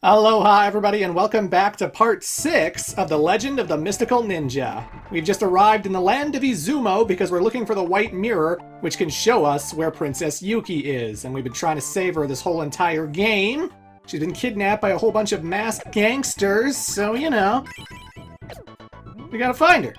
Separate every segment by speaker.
Speaker 1: Aloha everybody and welcome back to part 6 of The Legend of the Mystical Ninja. We've just arrived in the land of Izumo because we're looking for the white mirror which can show us where Princess Yuki is, and we've been trying to save her this whole entire game. She's been kidnapped by a whole bunch of masked gangsters, so you know, we gotta find her.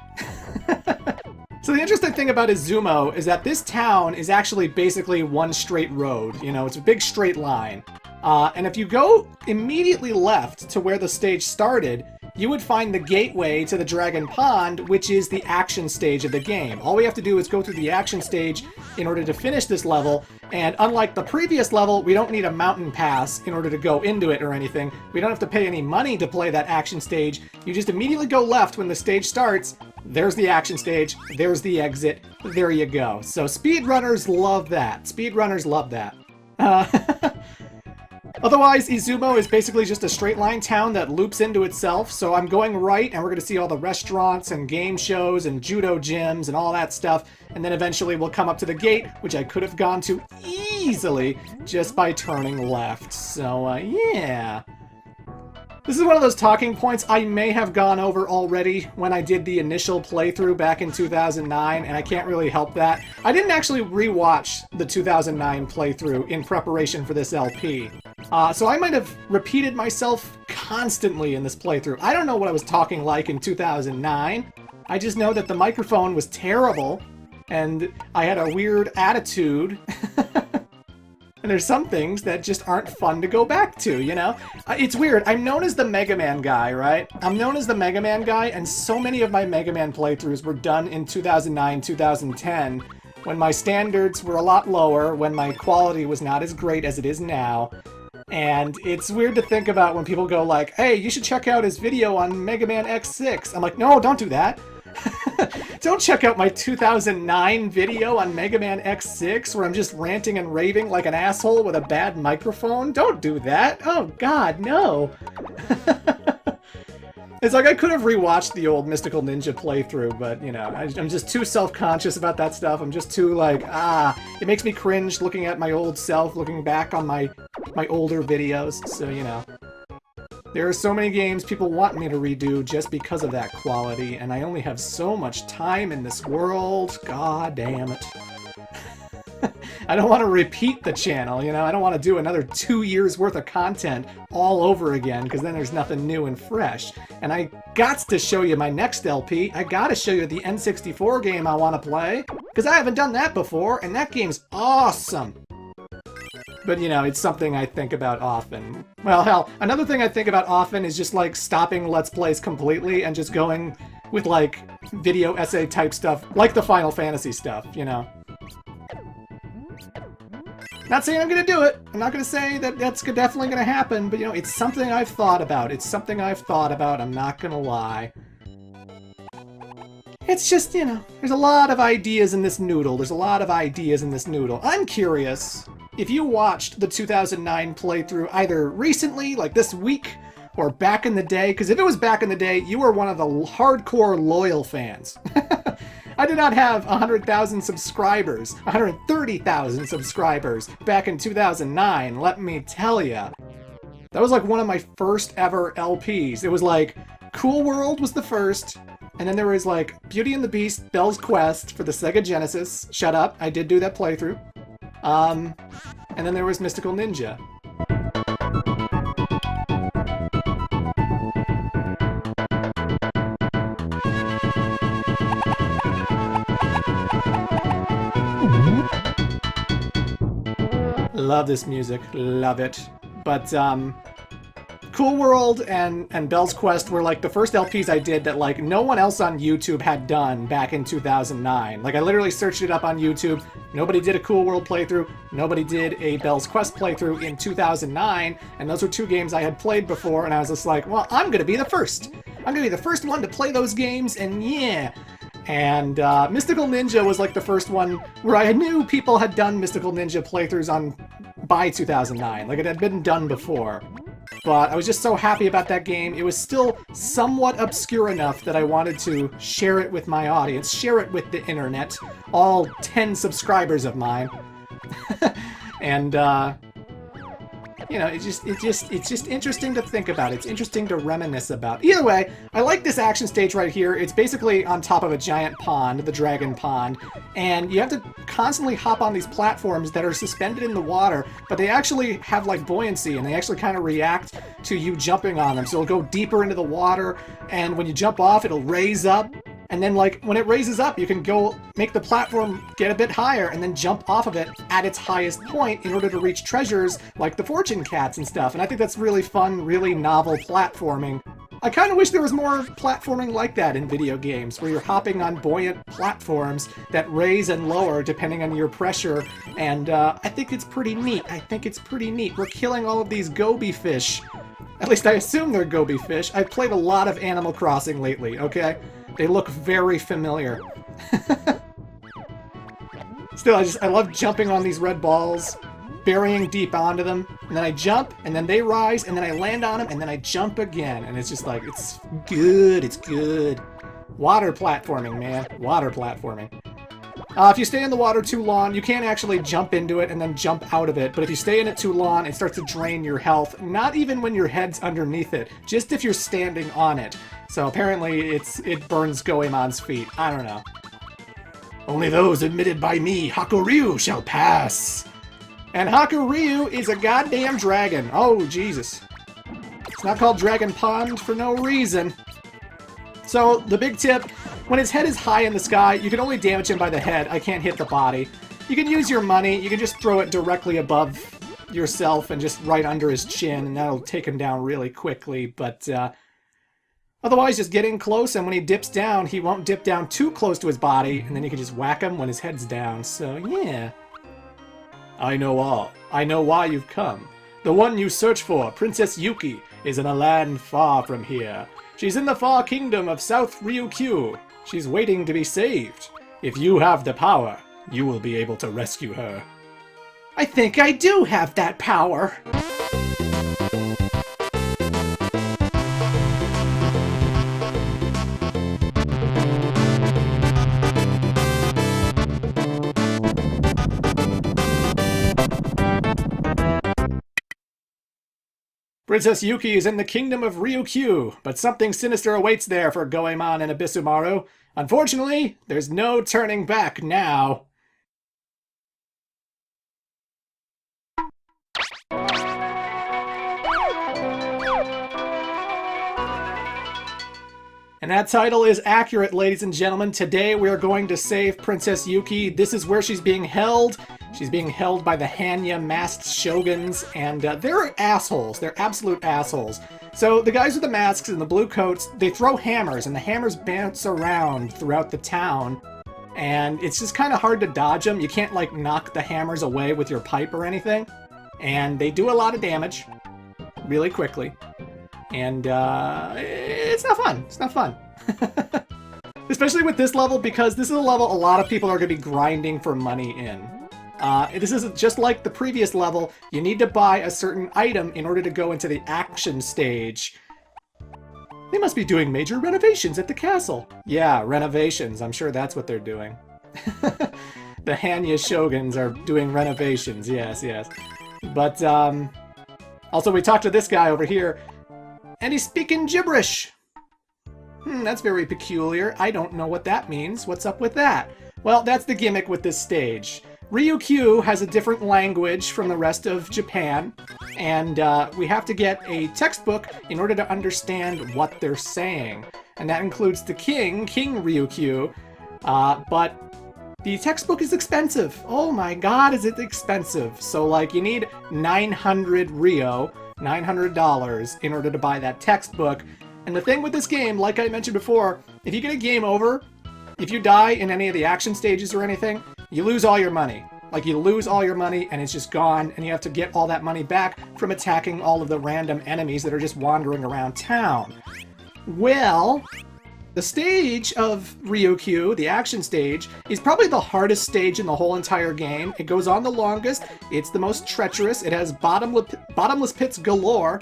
Speaker 1: So the interesting thing about Izumo is that this town is actually basically one straight road. You know, it's a big straight line. And if you go immediately left to where the stage started, you would find the gateway to the Dragon Pond, which is the action stage of the game. All we have to do is go through the action stage in order to finish this level, and unlike the previous level, we don't need a mountain pass in order to go into it or anything. We don't have to pay any money to play that action stage. You just immediately go left when the stage starts. There's the action stage, there's the exit, there you go. So speedrunners love that. Speedrunners love that. Otherwise, Izumo is basically just a straight line town that loops into itself, so I'm going right and we're going to see all the restaurants and game shows and judo gyms and all that stuff, and then eventually we'll come up to the gate, which I could have gone to easily just by turning left. So, yeah. This is one of those talking points I may have gone over already when I did the initial playthrough back in 2009, and I can't really help that. I didn't actually rewatch the 2009 playthrough in preparation for this LP. So I might have repeated myself constantly in this playthrough. I don't know what I was talking like in 2009. I just know that the microphone was terrible, and I had a weird attitude. And there's some things that just aren't fun to go back to, you know? It's weird. I'm known as the Mega Man guy, right? I'm known as the Mega Man guy, and so many of my Mega Man playthroughs were done in 2009, 2010, when my standards were a lot lower, when my quality was not as great as it is now. And it's weird to think about when people go like, hey, you should check out his video on Mega Man X6. I'm like, no, don't do that. Don't check out my 2009 video on Mega Man X6 where I'm just ranting and raving like an asshole with a bad microphone. Don't do that. Oh god, no. It's like I could have rewatched the old Mystical Ninja playthrough, but you know, I'm just too self-conscious about that stuff. I'm just too like, it makes me cringe looking at my old self, looking back on my older videos, so you know. There are so many games people want me to redo just because of that quality, and I only have so much time in this world. God damn it. I don't want to repeat the channel, you know? I don't want to do another 2 years worth of content all over again, because then there's nothing new and fresh. And I got to show you my next LP. I gotta show you the N64 game I want to play, because I haven't done that before, and that game's awesome. But, you know, it's something I think about often. Well, hell, another thing I think about often is just, like, stopping Let's Plays completely and just going with, like, video essay type stuff, like the Final Fantasy stuff, you know? Not saying I'm gonna do it. I'm not gonna say that that's definitely gonna happen, but, you know, it's something I've thought about. It's something I've thought about, I'm not gonna lie. It's just, you know, there's a lot of ideas in this noodle. There's a lot of ideas in this noodle. I'm curious if you watched the 2009 playthrough either recently, like this week, or back in the day, because if it was back in the day, you were one of the hardcore loyal fans. I did not have 100,000 subscribers, 130,000 subscribers back in 2009, let me tell ya. That was like one of my first ever LPs. It was like, Cool World was the first, and then there was like Beauty and the Beast, Belle's Quest for the Sega Genesis. Shut up, I did do that playthrough. And then there was Mystical Ninja. Love this music, love it. But, Cool World and Belle's Quest were like the first LPs I did that like no one else on YouTube had done back in 2009. Like I literally searched it up on YouTube. Nobody did a Cool World playthrough. Nobody did a Belle's Quest playthrough in 2009. And those were two games I had played before. And I was just like, well, I'm going to be the first. I'm going to be the first one to play those games. And yeah. And Mystical Ninja was like the first one where I knew people had done Mystical Ninja playthroughs by 2009. Like it had been done before. But I was just so happy about that game. It was still somewhat obscure enough that I wanted to share it with my audience, share it with the internet, all 10 subscribers of mine. And you know, it's just interesting to think about. It's interesting to reminisce about. Either way, I like this action stage right here. It's basically on top of a giant pond, the dragon pond, and you have to constantly hop on these platforms that are suspended in the water, but they actually have like buoyancy, and they actually kind of react to you jumping on them. So it'll go deeper into the water, and when you jump off, it'll raise up. And then, like, when it raises up, you can go make the platform get a bit higher and then jump off of it at its highest point in order to reach treasures like the fortune cats and stuff. And I think that's really fun, really novel platforming. I kind of wish there was more platforming like that in video games, where you're hopping on buoyant platforms that raise and lower depending on your pressure. And I think it's pretty neat. We're killing all of these goby fish. At least I assume they're goby fish. I've played a lot of Animal Crossing lately, okay? They look very familiar. Still, I love jumping on these red balls, burying deep onto them, and then I jump, and then they rise, and then I land on them, and then I jump again, and it's just like, it's good, it's good. Water platforming, man. Water platforming. If you stay in the water too long, you can't actually jump into it and then jump out of it, but if you stay in it too long, it starts to drain your health, not even when your head's underneath it, just if you're standing on it. So apparently it burns Goemon's feet. I don't know. Only those admitted by me, Hakuryu, shall pass. And Hakuryu is a goddamn dragon. Oh, Jesus. It's not called Dragon Pond for no reason. So, the big tip, when his head is high in the sky, you can only damage him by the head. I can't hit the body. You can use your money. You can just throw it directly above yourself and just right under his chin, and that'll take him down really quickly. But, otherwise, just get in close, and when he dips down, he won't dip down too close to his body, and then you can just whack him when his head's down. So, yeah. I know all. I know why you've come. The one you search for, Princess Yuki, is in a land far from here. She's in the far kingdom of South Ryukyu. She's waiting to be saved. If you have the power, you will be able to rescue her. I think I do have that power. Princess Yuki is in the kingdom of Ryukyu, but something sinister awaits there for Goemon and Abisumaru. Unfortunately, there's no turning back now. And that title is accurate, ladies and gentlemen. Today we are going to save Princess Yuki. This is where she's being held. She's being held by the HANNYA masked shoguns, and they're assholes. They're absolute assholes. So the guys with the masks and the blue coats, they throw hammers, and the hammers bounce around throughout the town. And it's just kind of hard to dodge them. You can't, like, knock the hammers away with your pipe or anything. And they do a lot of damage really quickly. And it's not fun. It's not fun. Especially with this level, because this is a level a lot of people are going to be grinding for money in. This isn't just like the previous level. You need to buy a certain item in order to go into the action stage. They must be doing major renovations at the castle. Yeah, renovations. I'm sure that's what they're doing. The HANNYA shoguns are doing renovations. Yes, yes. But, also we talked to this guy over here, and he's speaking gibberish. That's very peculiar. I don't know what that means. What's up with that? Well, that's the gimmick with this stage. Ryukyu has a different language from the rest of Japan, and we have to get a textbook in order to understand what they're saying. And that includes the King Ryukyu, but the textbook is expensive. Oh my god, is it expensive. So, like, you need 900 Ryo, $900, in order to buy that textbook. And the thing with this game, like I mentioned before, if you get a game over, if you die in any of the action stages or anything, you lose all your money. Like, you lose all your money and it's just gone, and you have to get all that money back from attacking all of the random enemies that are just wandering around town. Well, the stage of Ryukyu, the action stage, is probably the hardest stage in the whole entire game. It goes on the longest, it's the most treacherous, it has bottomless pits galore.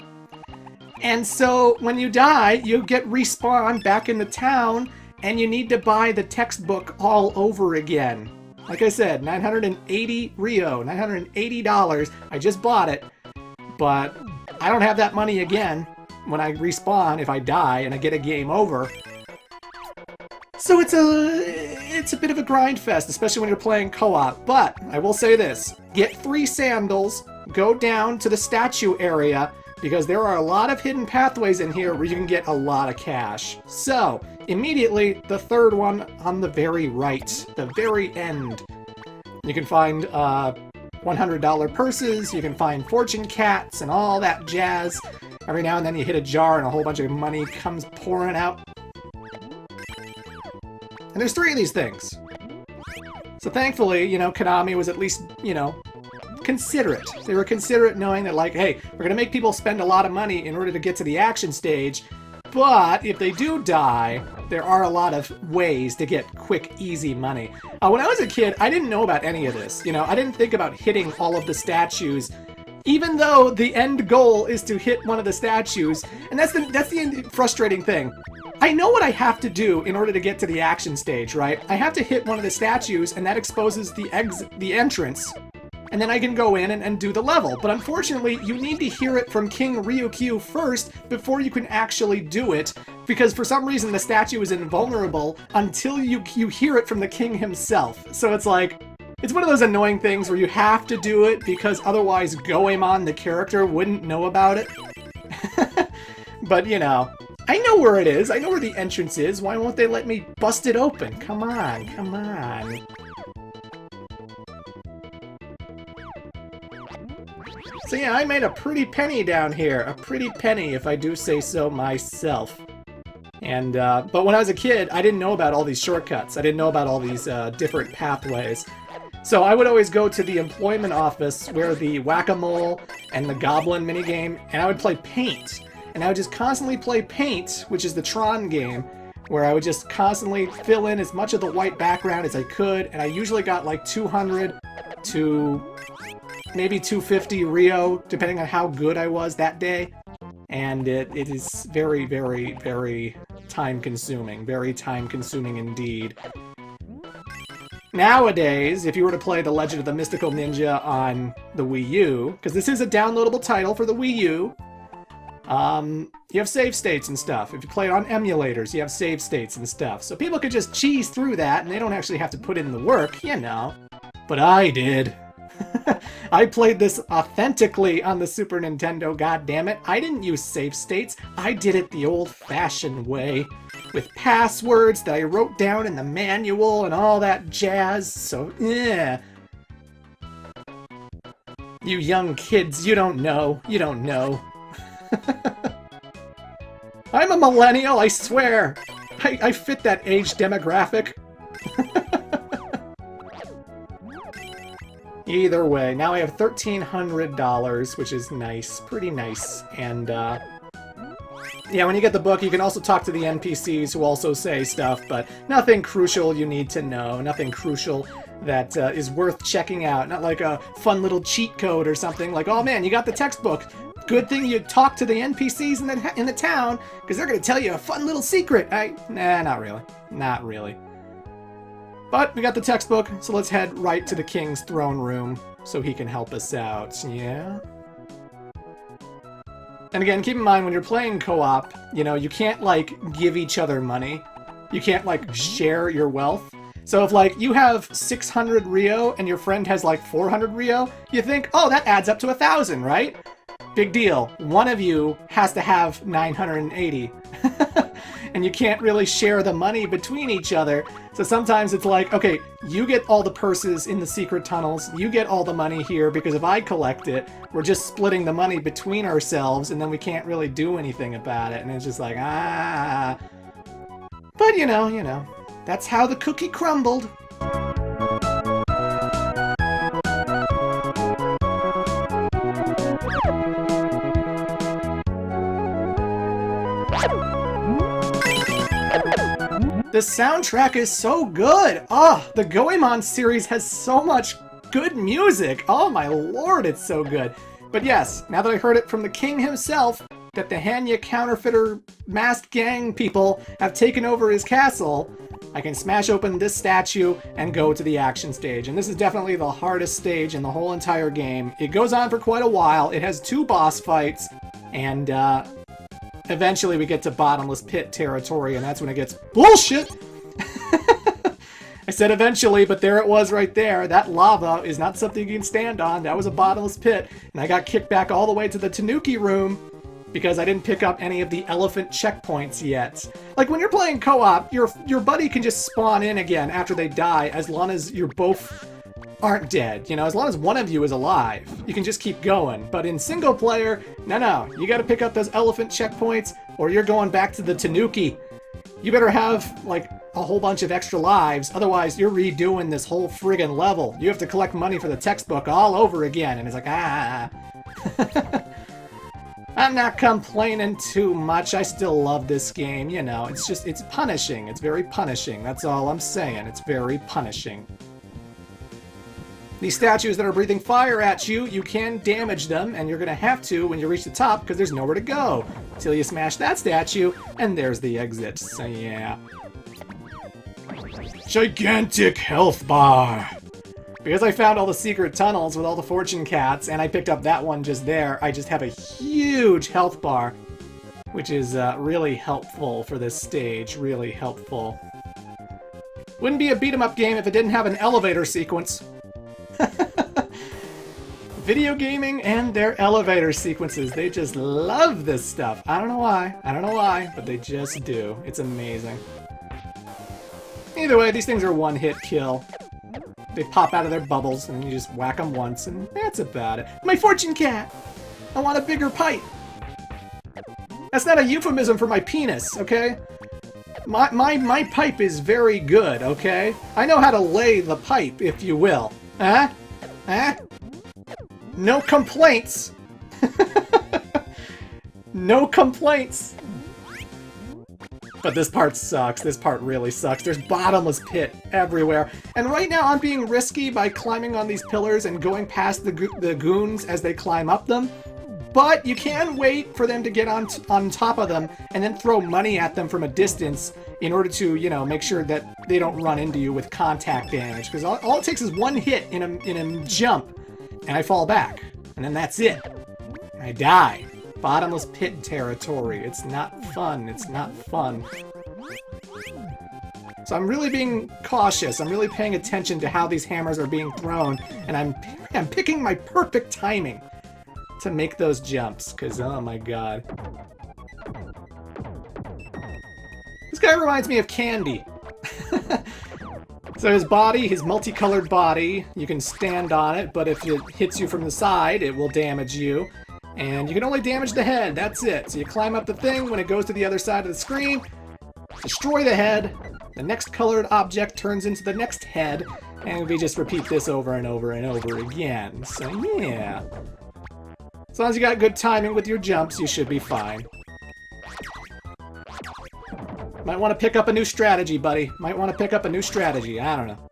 Speaker 1: And so, when you die, you get respawned back in the town, and you need to buy the textbook all over again. Like I said, 980 Ryo, $980. I just bought it. but I don't have that money again when I respawn if I die and I get a game over. So it's a bit of a grind fest, especially when you're playing co-op. But I will say this, get 3 sandals, go down to the statue area, because there are a lot of hidden pathways in here where you can get a lot of cash. So, immediately, the third one on the very right, the very end. You can find $100 purses, you can find fortune cats and all that jazz. Every now and then you hit a jar and a whole bunch of money comes pouring out. And there's 3 of these things. So thankfully, you know, Konami was at least, you know, considerate. They were considerate knowing that, like, hey, we're going to make people spend a lot of money in order to get to the action stage, but if they do die, there are a lot of ways to get quick, easy money. When I was a kid, I didn't know about any of this. You know, I didn't think about hitting all of the statues, even though the end goal is to hit one of the statues, and that's the frustrating thing. I know what I have to do in order to get to the action stage, right? I have to hit one of the statues, and that exposes the entrance, and then I can go in and do the level. But unfortunately, you need to hear it from King Ryukyu first before you can actually do it, because for some reason the statue is invulnerable until you hear it from the king himself. So it's like, it's one of those annoying things where you have to do it because otherwise Goemon, the character, wouldn't know about it. But, you know, I know where it is. I know where the entrance is. Why won't they let me bust it open? Come on, come on. So yeah, I made a pretty penny down here. A pretty penny, if I do say so myself. And, but when I was a kid, I didn't know about all these shortcuts. I didn't know about all these different pathways. So I would always go to the employment office where the whack-a-mole and the goblin minigame, and I would play Paint. And I would just constantly play Paint, which is the Tron game, where I would just constantly fill in as much of the white background as I could, and I usually got like 200 to maybe 250 Rio, depending on how good I was that day. And it is very, very, very time-consuming. Very time-consuming indeed. Nowadays, if you were to play The Legend of the Mystical Ninja on the Wii U, because this is a downloadable title for the Wii U, you have save states and stuff. If you play it on emulators, you have save states and stuff. So people could just cheese through that, and they don't actually have to put in the work, you know. But I did. I played this authentically on the Super Nintendo, goddammit. I didn't use save states. I did it the old-fashioned way, with passwords that I wrote down in the manual and all that jazz, so yeah. You young kids, you don't know. You don't know. I'm a millennial, I swear! I fit that age demographic. Either way, now I have $1,300, which is nice. Pretty nice. And, yeah, when you get the book, you can also talk to the NPCs who also say stuff, but nothing crucial you need to know. Nothing crucial that is worth checking out. Not like a fun little cheat code or something. Like, oh man, you got the textbook. Good thing you talk to the NPCs in the town, because they're going to tell you a fun little secret. Nah, not really. Not really. But we got the textbook, so let's head right to the king's throne room so he can help us out, yeah? And again, keep in mind, when you're playing co-op, you know, you can't, like, give each other money. You can't, like, share your wealth. So if, like, you have 600 Rio and your friend has, like, 400 Rio, you think, oh, that adds up to 1,000, right? Big deal. One of you has to have 980. And you can't really share the money between each other. So sometimes it's like, okay, you get all the purses in the secret tunnels, you get all the money here, because if I collect it, we're just splitting the money between ourselves, and then we can't really do anything about it. And it's just like, ah. But you know, that's how the cookie crumbled. The soundtrack is so good! Oh, the Goemon series has so much good music! Oh my lord, it's so good! But yes, now that I heard it from the king himself, that the HANNYA counterfeiter masked gang people have taken over his castle, I can smash open this statue and go to the action stage. And this is definitely the hardest stage in the whole entire game. It goes on for quite a while. It has 2 boss fights, and eventually we get to bottomless pit territory, and that's when it gets bullshit! I said eventually, but there it was right there. That lava is not something you can stand on. That was a bottomless pit, and I got kicked back all the way to the Tanuki room because I didn't pick up any of the elephant checkpoints yet. Like, when you're playing co-op, your buddy can just spawn in again after they die, as long as you both aren't dead. You know, as long as one of you is alive, you can just keep going. But in single player, no, you gotta pick up those elephant checkpoints, or you're going back to the Tanuki. You better have, like, a whole bunch of extra lives, otherwise you're redoing this whole friggin' level. You have to collect money for the textbook all over again, and it's like, I'm not complaining too much. I still love this game, you know. It's punishing. It's very punishing. That's all I'm saying. It's very punishing. These statues that are breathing fire at you, you can damage them, and you're gonna have to when you reach the top, because there's nowhere to go. Till you smash that statue, and there's the exit. So yeah. Gigantic health bar! Because I found all the secret tunnels with all the fortune cats, and I picked up that one just there, I just have a huge health bar, which is really helpful for this stage, really helpful. Wouldn't be a beat-em-up game if it didn't have an elevator sequence. Video gaming and their elevator sequences, they just love this stuff. I don't know why, but they just do. It's amazing. Either way, these things are one-hit kill. They pop out of their bubbles, and you just whack them once, and that's about it. My fortune cat! I want a bigger pipe! That's not a euphemism for my penis, okay? My pipe is very good, okay? I know how to lay the pipe, if you will. Huh? Huh? No complaints! No complaints! But this part sucks. This part really sucks. There's bottomless pit everywhere. And right now I'm being risky by climbing on these pillars and going past the goons as they climb up them. But you can wait for them to get on top of them and then throw money at them from a distance in order to, you know, make sure that they don't run into you with contact damage. Because all it takes is one hit in a jump, and I fall back. And then that's it. I die. Bottomless pit territory. It's not fun. It's not fun. So I'm really being cautious. I'm really paying attention to how these hammers are being thrown, and I'm picking my perfect timing to make those jumps, because oh my god. This guy reminds me of Candy. So his body, his multicolored body, you can stand on it, but if it hits you from the side, it will damage you. And you can only damage the head, that's it. So you climb up the thing, when it goes to the other side of the screen, destroy the head, the next colored object turns into the next head, and we just repeat this over and over and over again. So yeah. As long as you got good timing with your jumps, you should be fine. Might want to pick up a new strategy, buddy. Might want to pick up a new strategy, I don't know.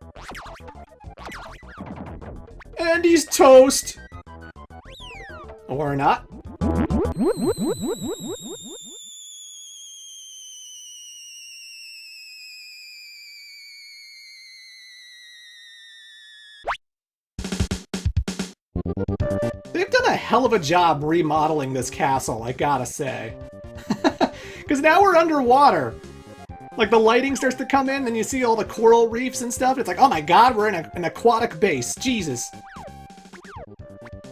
Speaker 1: And he's toast! Or not. They've done a hell of a job remodeling this castle, I gotta say. Because now we're underwater. Like, the lighting starts to come in, and you see all the coral reefs and stuff. It's like, oh my god, we're in an aquatic base. Jesus.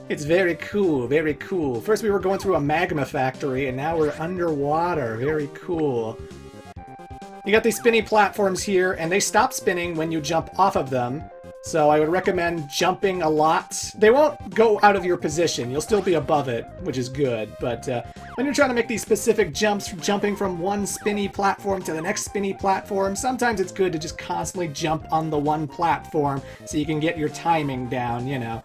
Speaker 1: It's very cool, very cool. First we were going through a magma factory, and now we're underwater. Very cool. You got these spinny platforms here, and they stop spinning when you jump off of them. So I would recommend jumping a lot. They won't go out of your position. You'll still be above it, which is good. But when you're trying to make these specific jumps, jumping from one spinny platform to the next spinny platform, sometimes it's good to just constantly jump on the one platform so you can get your timing down, you know.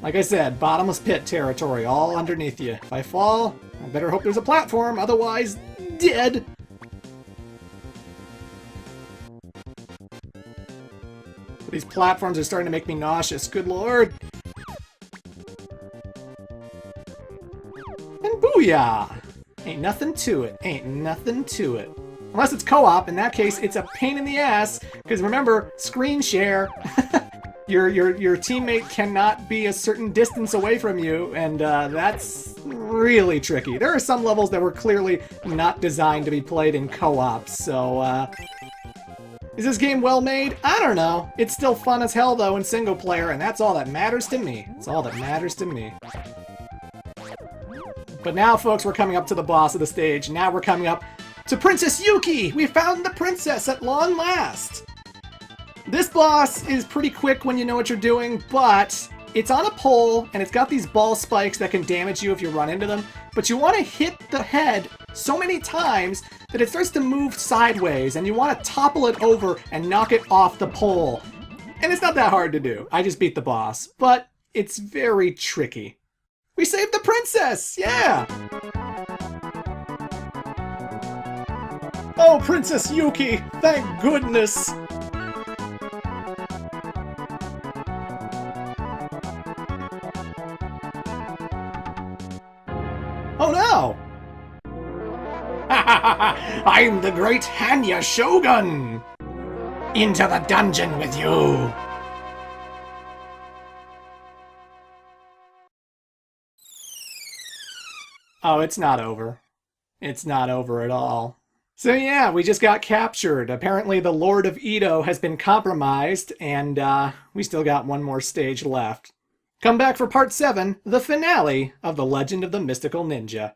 Speaker 1: Like I said, bottomless pit territory, all underneath you. If I fall, I better hope there's a platform, otherwise, dead! These platforms are starting to make me nauseous, good lord! And booyah! Ain't nothing to it. Ain't nothing to it. Unless it's co-op, in that case, it's a pain in the ass, because remember, screen share. Your teammate cannot be a certain distance away from you, and that's really tricky. There are some levels that were clearly not designed to be played in co-op, so, is this game well made? I don't know. It's still fun as hell, though, in single player, and that's all that matters to me. It's all that matters to me. But now, folks, we're coming up to the boss of the stage. Now we're coming up to Princess Yuki! We found the princess at long last! This boss is pretty quick when you know what you're doing, but it's on a pole, and it's got these ball spikes that can damage you if you run into them, but you want to hit the head so many times that it starts to move sideways, and you want to topple it over and knock it off the pole. And it's not that hard to do. I just beat the boss, but it's very tricky. We saved the princess! Yeah! Oh, Princess Yuki! Thank goodness! Oh no! I'm the great HANNYA Shogun! Into the dungeon with you! Oh, it's not over. It's not over at all. So yeah, we just got captured. Apparently the Lord of Edo has been compromised, and we still got one more stage left. Come back for part 7, the finale of The Legend of the Mystical Ninja.